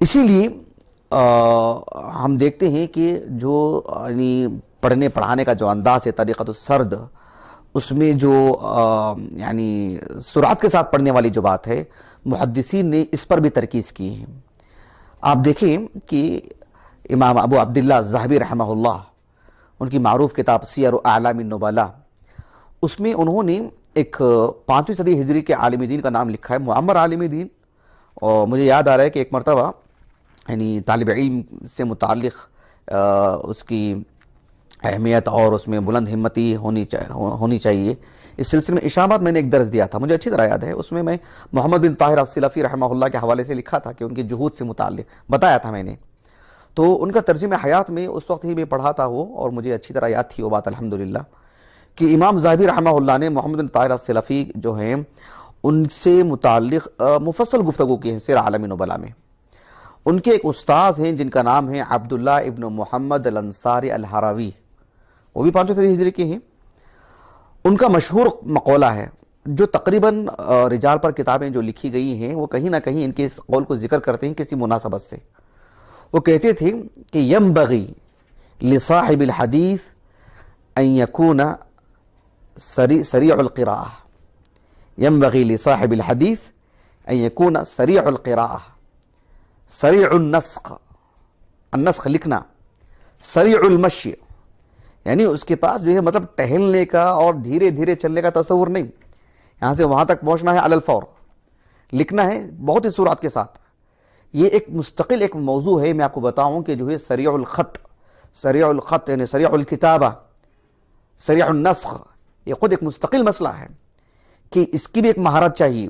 اسی لیے ہم دیکھتے ہیں کہ جو یعنی پڑھنے پڑھانے کا جو انداز ہے طریقۃ السرد، اس میں جو یعنی سرعت کے ساتھ پڑھنے والی جو بات ہے، محدثین نے اس پر بھی ترکیز کی ہے۔ آپ دیکھیں کہ امام ابو عبداللہ الذہبی رحمہ اللہ، ان کی معروف کتاب سیر اعلام النبلاء، اس میں انہوں نے ایک 5ویں صدی ہجری کے عالم دین کا نام لکھا ہے، معمر عالم دین۔ اور مجھے یاد آ رہا ہے کہ ایک مرتبہ یعنی طالب علم سے متعلق اس کی اہمیت اور اس میں بلند ہمتی ہونی چاہیے، اس سلسلے میں اسلام میں نے ایک درس دیا تھا، مجھے اچھی طرح یاد ہے۔ اس میں محمد بن طاہر السلفی رحمہ اللہ کے حوالے سے لکھا تھا کہ ان کی جہود سے متعلق بتایا تھا میں نے، تو ان کا ترجمہ حیات میں اس وقت ہی میں پڑھا تھا وہ، اور مجھے اچھی طرح یاد تھی وہ بات الحمدللہ، کہ امام ذہبی رحمہ اللہ نے محمد بن طاہر السلفی جو ہیں ان سے متعلق مفصل گفتگو کی ہے سیر اعلام النبلاء میں۔ ان کے ایک استاذ ہیں جن کا نام ہے عبداللہ ابن محمد الانصاری الہروی، وہ بھی 5ویں صدی ہجری کے ہیں۔ ان کا مشہور مقولہ ہے، جو تقریباً رجال پر کتابیں جو لکھی گئی ہیں وہ کہیں نہ کہیں ان کے اس قول کو ذکر کرتے ہیں کسی مناسبت سے۔ وہ کہتے تھے کہ ینبغی لصاحب الحدیث ان یکون سریع القراءہ، ینبغی لصاحب الحدیث ان یکون سریع القراءہ، سریع النسخ، النسخ لکھنا، سریع المشی، یعنی اس کے پاس جو ہے مطلب ٹہلنے کا اور دھیرے دھیرے چلنے کا تصور نہیں، یہاں سے وہاں تک پہنچنا ہے علی الفور، لکھنا ہے بہت ہی سرعت کے ساتھ۔ یہ ایک مستقل ایک موضوع ہے، میں آپ کو بتاؤں کہ جو ہے سریع الخط یعنی سریع الکتابہ، سریع النسخ، یہ خود ایک مستقل مسئلہ ہے کہ اس کی بھی ایک مہارت چاہیے،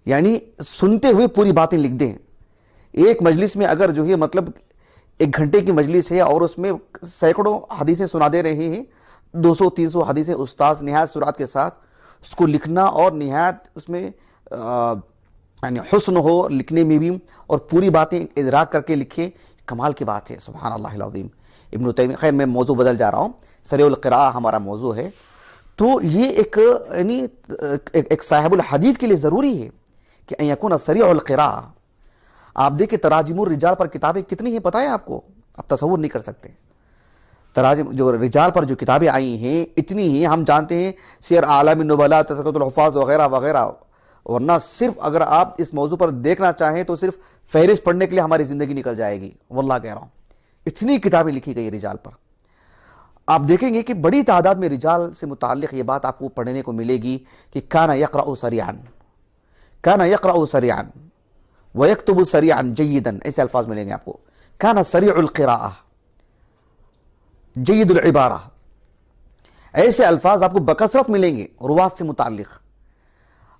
یعنی سنتے ہوئے پوری باتیں لکھ دیں۔ ایک مجلس میں اگر جو ہے مطلب 1 گھنٹے کی مجلس ہے اور اس میں سینکڑوں حدیثیں سنا دے رہے ہیں، 200-300 حدیثیں استاذ نہایت سرعت کے ساتھ اس کو لکھنا، اور نہایت اس میں یعنی حسن ہو لکھنے میں بھی، اور پوری باتیں ادراک کر کے لکھے، کمال کی بات ہے، سبحان اللہ العظیم۔ ابن تیمیہ، خیر میں موضوع بدل جا رہا ہوں، سریع القراءہ ہمارا موضوع ہے، تو یہ یعنی ایک صاحب الحدیث کے لیے ضروری ہے کہ ان یکون سریع القراءہ۔ آپ دیکھیں تراجم الرجال پر کتابیں کتنی ہیں پتہ ہے آپ کو، آپ تصور نہیں کر سکتے۔ تراجم جو رجال پر جو کتابیں آئی ہیں اتنی ہی، ہم جانتے ہیں سیر اعلام النبلاء، تذکرۃ الحفاظ وغیرہ وغیرہ، ورنہ صرف اگر آپ اس موضوع پر دیکھنا چاہیں تو صرف فہرست پڑھنے کے لیے ہماری زندگی نکل جائے گی، واللہ کہہ رہا ہوں، اتنی کتابیں لکھی گئی رجال پر۔ آپ دیکھیں گے کہ بڑی تعداد میں رجال سے متعلق یہ بات آپ کو پڑھنے کو ملے گی کہ کان یقرأ سریعا، کان یقرأ سریعا وَيَكْتُبُ سَرِيعًا جَيِّدًا، ایسے الفاظ ملیں گے آپ کو، كَانَ سَرِيعُ الْقِرَاءَ جَيِّدُ الْعِبَارَةِ، ایسے الفاظ آپ کو بکثرت ملیں گے روات سے متعلق۔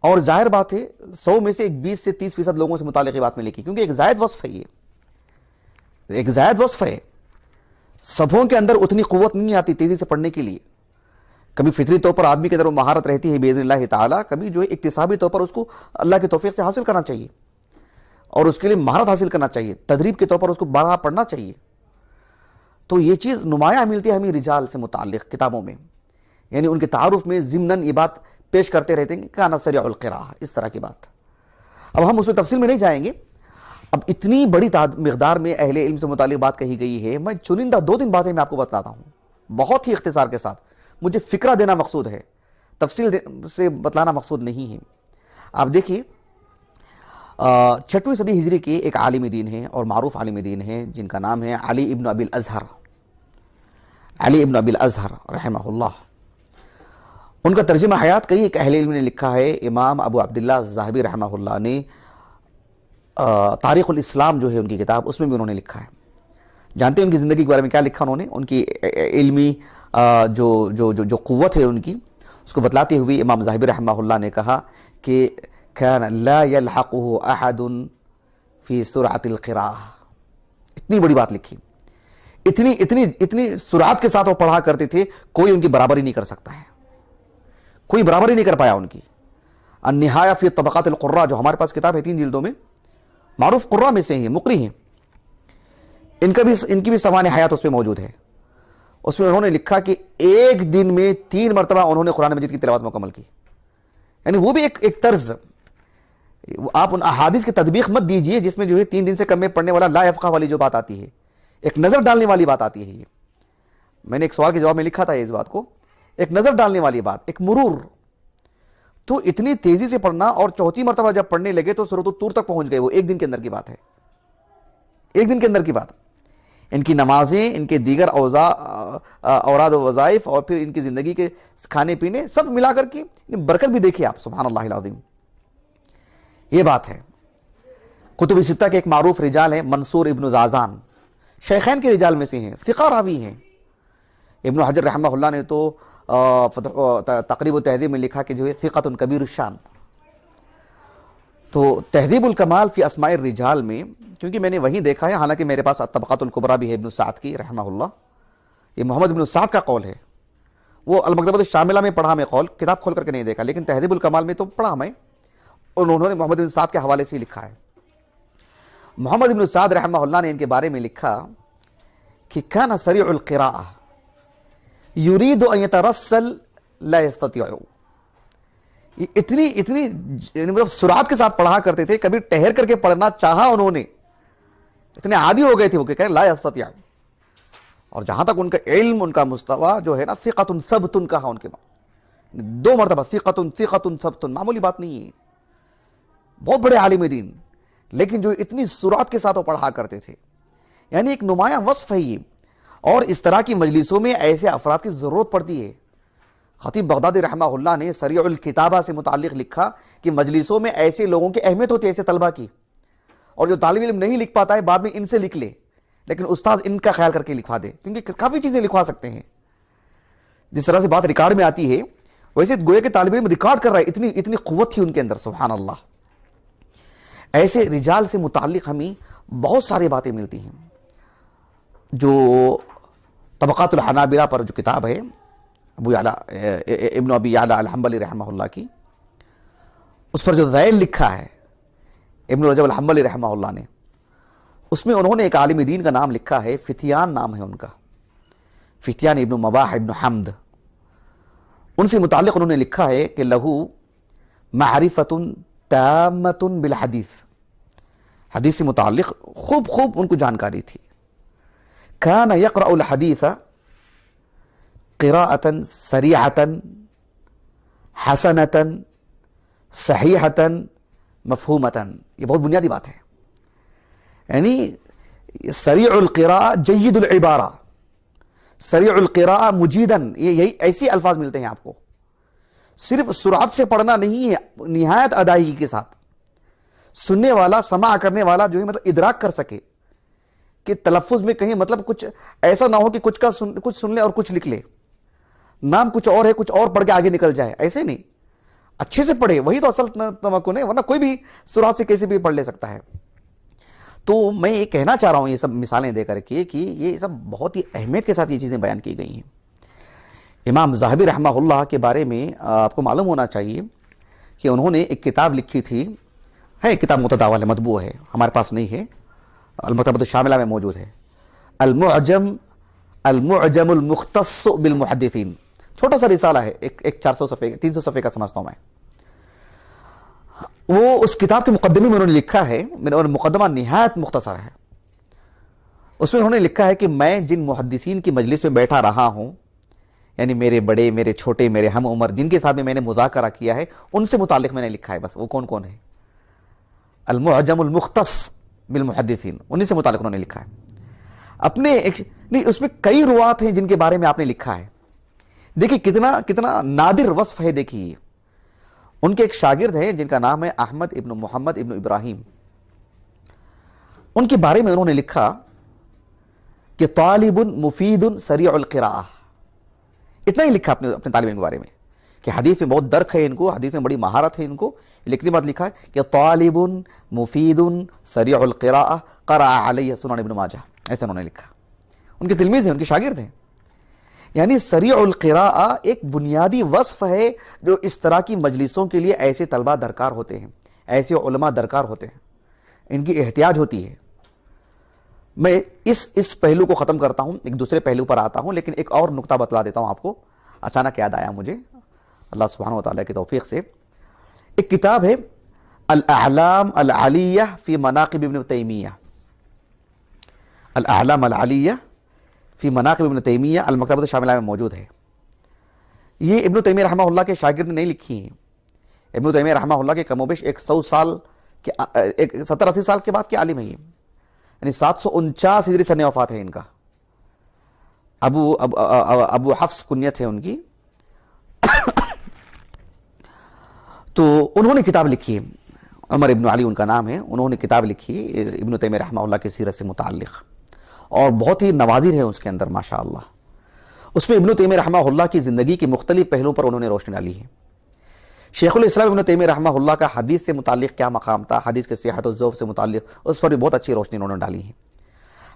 اور ظاہر بات ہے 100 میں سے 20 سے 30% لوگوں سے متعلق یہ بات ملے گی، کیونکہ ایک زائد وصف ہے، یہ ایک زائد وصف ہے۔ سبوں کے اندر اتنی قوت نہیں آتی تیزی سے پڑھنے کے لیے، کبھی فطری طور پر آدمی کے اندر وہ مہارت رہتی ہے باذن اللہ تعالیٰ، کبھی جو ہے اکتسابی طور پر اس کو اللہ کی توفیق سے حاصل کرنا چاہیے، اور اس کے لیے مہارت حاصل کرنا چاہیے، تدریب کے طور پر اس کو بارہا پڑھنا چاہیے۔ تو یہ چیز نمایاں ملتی ہے ہمیں رجال سے متعلق کتابوں میں، یعنی ان کے تعارف میں ضمناً یہ بات پیش کرتے رہتے ہیں کہ کان سریع القراءہ، اس طرح کی بات۔ اب ہم اس میں تفصیل میں نہیں جائیں گے، اب اتنی بڑی مقدار میں اہل علم سے متعلق بات کہی گئی ہے، میں چنندہ 2-3 باتیں میں آپ کو بتاتا ہوں بہت ہی اختصار کے ساتھ، مجھے فکرہ دینا مقصود ہے، تفصیل سے بتلانا مقصود نہیں ہے۔ آپ دیکھیے 6ویں صدی ہجری کے ایک عالم دین ہیں اور معروف عالم دین ہیں جن کا نام ہے علی ابن ابی الازہر، علی ابن ابی الازہر رحمہ اللہ۔ ان کا ترجمہ حیات کئی ایک اہل علم نے لکھا ہے، امام ابو عبداللہ الذہبی رحمہ اللہ نے تاریخ الاسلام جو ہے ان کی کتاب، اس میں بھی انہوں نے لکھا ہے۔ جانتے ہیں ان کی زندگی کے بارے میں کیا لکھا انہوں نے؟ ان کی علمی جو قوت ہے ان کی، اس کو بتلاتے ہوئے امام ذہبی رحمہ اللہ نے کہا کہ كان لا يلحقه احد في سرعة القراءة، اتنی بڑی بات لکھی، اتنی سرعت کے ساتھ وہ پڑھا کرتے تھے، کوئی ان کی برابری نہیں کر سکتا ہے، کوئی برابری نہیں کر پایا ان کی۔ النہایہ فی طبقات القراء جو ہمارے پاس کتاب ہے 3 جلدوں میں، معروف قراء میں سے ہیں، مقری ہیں، ان کی بھی سوانح حیات اس میں موجود ہے۔ اس میں انہوں نے لکھا کہ ایک دن میں 3 مرتبہ انہوں نے قرآن مجید کی تلاوت مکمل کی، یعنی وہ بھی ایک طرز، آپ ان احادیث کی تطبیق مت دیجئے جس میں جو ہے 3 دن سے کم میں پڑھنے والا لا یفقہ والی جو بات آتی ہے، ایک نظر ڈالنے والی بات آتی ہے. یہ میں نے ایک سوال کے جواب میں لکھا تھا اس بات کو، ایک نظر ڈالنے والی بات، ایک مرور. تو اتنی تیزی سے پڑھنا، اور چوتھی مرتبہ جب پڑھنے لگے تو سورۃ الطور تک پہنچ گئے. وہ ایک دن کے اندر کی بات ہے، ایک دن کے اندر کی بات. ان کی نمازیں، ان کے دیگر اوراد و وظائف، اور پھر ان کی زندگی کے کھانے پینے سب ملا کر کی برکت بھی دیکھیے آپ. سبحان اللہ العظیم. یہ بات ہے. کتب ستہ کے ایک معروف رجال ہیں منصور ابن زازان، شیخین کے رجال میں سے ہیں، ثقہ راوی ہیں. ابن حجر رحمہ اللہ نے تو تقریب و تہذیب میں لکھا کہ جو ہے ثقۃ کبیر الشان. تو تہذیب الکمال فی اسماء الرجال میں، کیونکہ میں نے وہیں دیکھا ہے، حالانکہ میرے پاس الطبقات الکبریٰ بھی ہے ابن سعد کی رحمہ اللہ، یہ محمد ابن سعد کا قول ہے. وہ المکتبۃ الشاملہ میں پڑھا میں قول، کتاب کھول کر کے نہیں دیکھا، لیکن تہذیب الکمال میں تو پڑھا میں، اور انہوں نے محمد ابن سعد کے حوالے سے لکھا ہے. محمد ابن سعد رحمہ اللہ نے ان کے بارے میں لکھا کہ کان سریع القراءہ یرید ان یترسل لا یستطیع. اتنی مطلب سرعت کے ساتھ پڑھا کرتے تھے، کبھی ٹہر کر کے پڑھنا چاہا انہوں نے، اتنے عادی ہو گئے تھے وہ کہ کہے لا یستطیع. اور جہاں تک ان کا علم، ان کا مستویٰ جو ہے نا، ثقۃ ثبت کہا ان کے بعد 2 مرتبہ، ثقۃ ثبت، معمولی بات نہیں ہے. بہت بڑے عالم دین، لیکن جو اتنی سرعت کے ساتھ وہ پڑھا کرتے تھے، یعنی ایک نمایاں وصف ہے یہ. اور اس طرح کی مجلسوں میں ایسے افراد کی ضرورت پڑتی ہے. خطیب بغدادی رحمہ اللہ نے سریع الکتابہ سے متعلق لکھا کہ مجلسوں میں ایسے لوگوں کی اہمیت ہوتی ہے، ایسے طلبہ کی. اور جو طالب علم نہیں لکھ پاتا ہے بعد میں ان سے لکھ لے، لیکن استاذ ان کا خیال کر کے لکھوا دے، کیونکہ کافی چیزیں لکھوا سکتے ہیں. جس طرح سے بات ریکارڈ میں آتی ہے، ویسے گویا کہ طالب علم ریکارڈ کر رہا ہے، اتنی قوت تھی ان کے اندر. سبحان اللہ. ایسے رجال سے متعلق ہمیں بہت ساری باتیں ملتی ہیں. جو طبقات الحنابلہ پر جو کتاب ہے ابن ابی یعلا الحنبلی رحمہ اللہ کی، اس پر جو ذیل لکھا ہے ابن رجب الحنبلی رحمہ اللہ نے، اس میں انہوں نے ایک عالم دین کا نام لکھا ہے، فتیان نام ہے ان کا، فتیان ابن مباح ابن حمد. ان سے متعلق انہوں نے لکھا ہے کہ لہو معرفت تامۃ بالحدیث، حدیث سے متعلق خوب ان کو جانکاری تھی. کان یقرأ الحدیث قراءۃ سریعۃ حسنۃ صحیحۃ مفہومۃ. یہ بہت بنیادی بات ہے. یعنی سریع القراء جید العبارہ، سریع القراء مجیدن، یہی ایسی الفاظ ملتے ہیں آپ کو. صرف سرعت سے پڑھنا نہیں ہے، نہایت ادائیگی کے ساتھ. سننے والا، سماع کرنے والا جو ہے مطلب ادراک کر سکے کہ تلفظ میں کہیں مطلب کچھ ایسا نہ ہو کہ کچھ سن لے اور کچھ لکھ لے، نام کچھ اور ہے، کچھ اور پڑھ کے آگے نکل جائے. ایسے نہیں، اچھے سے پڑھے، وہی تو اصل تمکن ہے، ورنہ کوئی بھی سرعت سے کیسے بھی پڑھ لے سکتا ہے. تو میں یہ کہنا چاہ رہا ہوں یہ سب مثالیں دے کر کے کہ یہ سب بہت ہی اہمیت کے ساتھ یہ چیزیں بیان کی گئی ہیں. امام ذہبی رحمہ اللہ کے بارے میں آپ کو معلوم ہونا چاہیے کہ انہوں نے ایک کتاب لکھی تھی، ہے کتاب متداول ہے، مطبوع ہے، ہمارے پاس نہیں ہے، المکتبۃ الشاملہ میں موجود ہے، المعجم المختص بالمحدثین. چھوٹا سا رسالہ ہے، ایک 400 صفحے 300 صفحے کا سمجھتا ہوں میں. وہ اس کتاب کے مقدمے میں انہوں نے لکھا ہے، اور مقدمہ نہایت مختصر ہے. اس میں انہوں نے لکھا ہے کہ میں جن محدثین کی مجلس میں بیٹھا رہا ہوں، یعنی میرے بڑے، میرے چھوٹے، میرے ہم عمر، جن کے ساتھ میں نے مذاکرہ کیا ہے، ان سے متعلق میں نے لکھا ہے. بس وہ کون کون ہے؟ المعجم المختص بالمحدثین، انہی سے متعلق انہوں نے لکھا ہے. اپنے نہیں، اس میں کئی روات ہیں جن کے بارے میں آپ نے لکھا ہے. دیکھیے کتنا نادر وصف ہے. دیکھیے ان کے ایک شاگرد ہیں جن کا نام ہے احمد ابن محمد ابن ابراہیم. ان کے بارے میں انہوں نے لکھا کہ طالب مفید سریع القراءہ. اتنا ہی لکھا اپنے طالب علم کے بارے میں کہ حدیث میں بہت درک ہے ان کو، حدیث میں بڑی مہارت ہے ان کو. لکھنے بعد لکھا ہے کہ طالب مفید سریع القراءہ قرأ علیہ سنن ابن ماجہ. ایسا انہوں نے لکھا. ان کے تلمیذ ہیں، ان کے شاگرد ہیں. یعنی سریع القراءہ ایک بنیادی وصف ہے جو اس طرح کی مجلسوں کے لیے ایسے طلبہ درکار ہوتے ہیں، ایسے علماء درکار ہوتے ہیں، ان کی احتیاج ہوتی ہے. میں اس پہلو کو ختم کرتا ہوں، ایک دوسرے پہلو پر آتا ہوں، لیکن ایک اور نقطہ بتلا دیتا ہوں آپ کو. اچانک یاد آیا مجھے اللہ سبحانہ و تعالیٰ کی توفیق سے. ایک کتاب ہے الاعلام العلیہ فی مناقب ابن تیمیہ، الاعلام العلیہ فی مناقب ابن تیمیہ المکتبۃ شاملہ میں موجود ہے۔ یہ ابن تیمیہ رحمہ اللہ کے شاگرد نے نہیں لکھی ہیں، ابن تیمیہ رحمہ اللہ کے کم و بیش 100 سال کے 70-80 سال کے بعد کے عالم ہیں یہ، یعنی 749 ہجری سن وفات ہے ان کا۔ ابو حفص کنیت ہے ان کی۔ تو انہوں نے کتاب لکھی ہے، عمر ابن علی ان کا نام ہے، انہوں نے کتاب لکھی ہے ابن تیمیہ رحمہ اللہ کی سیرت سے متعلق، اور بہت ہی نوادر ہے اس کے اندر ماشاءاللہ۔ اس میں ابن تیمیہ رحمہ اللہ کی زندگی کے مختلف پہلوؤں پر انہوں نے روشنی ڈالی ہے۔ شیخ الاسلام ابن تیمیہ رحمہ اللہ کا حدیث سے متعلق کیا مقام تھا، حدیث کے صحت و ضعف سے متعلق، اس پر بھی بہت اچھی روشنی انہوں نے ڈالی ہے۔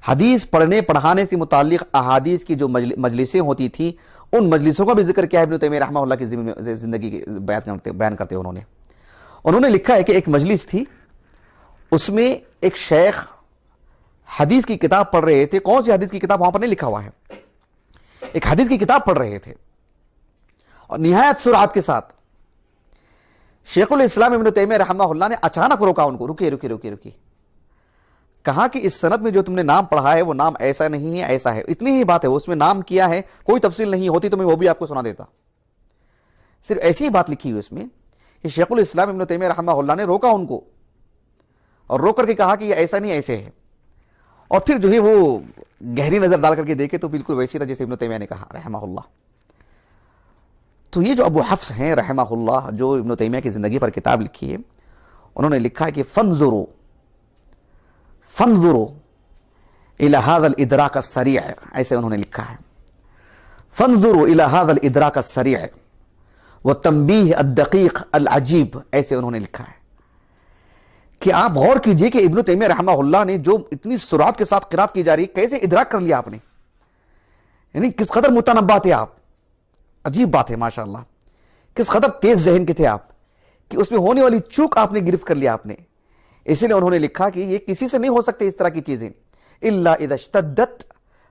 حدیث پڑھنے پڑھانے سے متعلق احادیث کی جو مجلسیں ہوتی تھیں، ان مجلسوں کا بھی ذکر کیا ہے ابن تیمیہ رحمہ اللہ کی زندگی بیان کرتے انہوں نے لکھا ہے کہ ایک مجلس تھی، اس میں ایک شیخ حدیث کی کتاب پڑھ رہے تھے۔ کون سی حدیث کی کتاب وہاں پر نہیں لکھا ہوا ہے، ایک حدیث کی کتاب پڑھ رہے تھے، اور نہایت سرعت کے ساتھ شیخ الاسلام ابن تیمیہ رحمہ اللہ نے اچانک روکا ان کو، رکیے، کہا کہ اس سند میں جو تم نے نام پڑھا ہے وہ نام ایسا نہیں ہے، ایسا ہے، اتنی ہی بات ہے، اس میں نام کیا ہے، کوئی تفصیل نہیں ہوتی تو میں وہ بھی آپ کو سنا دیتا۔ صرف ایسی ہی بات لکھی ہوئی اس میں کہ شیخ الاسلام ابن تیمیہ رحمہ اللہ نے روکا ان کو، اور روک کر کے کہا کہ یہ ایسا نہیں ایسے ہے، اور پھر جو ہے وہ گہری نظر ڈال کر کے دیکھے تو بالکل ویسی طرح جیسے ابن تیمیہ نے کہا رحمہ اللہ۔ تو یہ جو ابو حفص ہیں رحمہ اللہ، جو ابن تیمیہ کی زندگی پر کتاب لکھی ہے، انہوں نے لکھا ہے کہ فانظروا الى هذا الادراک السریع، ایسے انہوں نے لکھا ہے، فانظروا الى هذا الادراک السریع والتنبیہ الدقیق العجیب، ایسے انہوں نے لکھا ہے کہ آپ غور کیجئے کہ ابن تیمیہ رحمہ اللہ نے جو اتنی سرعت کے ساتھ قرات کی جا رہی کیسے ادراک کر لیا آپ نے، یعنی کس قدر متنبہ تھے آپ، عجیب بات ہے ماشاءاللہ، کس قدر تیز ذہن کے تھے آپ کہ اس میں ہونے والی چوک آپ نے گرفت کر لیا آپ نے۔ اسی لیے انہوں نے لکھا کہ یہ کسی سے نہیں ہو سکتے اس طرح کی چیزیں، الا اذا اشتدت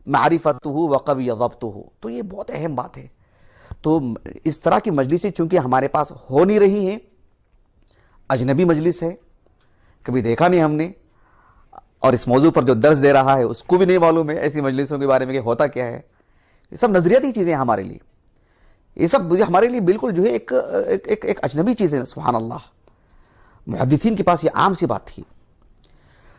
معرفته وقوی ضبطه، تو یہ بہت اہم بات ہے۔ تو اس طرح کی مجلسیں چونکہ ہمارے پاس ہو نہیں رہی ہیں، اجنبی مجلس ہے، کبھی دیکھا نہیں ہم نے، اور اس موضوع پر جو درس دے رہا ہے اس کو بھی نہیں معلوم ہے ایسی مجلسوں کے بارے میں کہ ہوتا کیا ہے، یہ سب نظریاتی چیزیں ہیں ہمارے لیے، یہ سب ہمارے لیے بالکل جو ہے ایک اجنبی چیز ہے۔ سبحان اللہ، محدثین کے پاس یہ عام سی بات تھی۔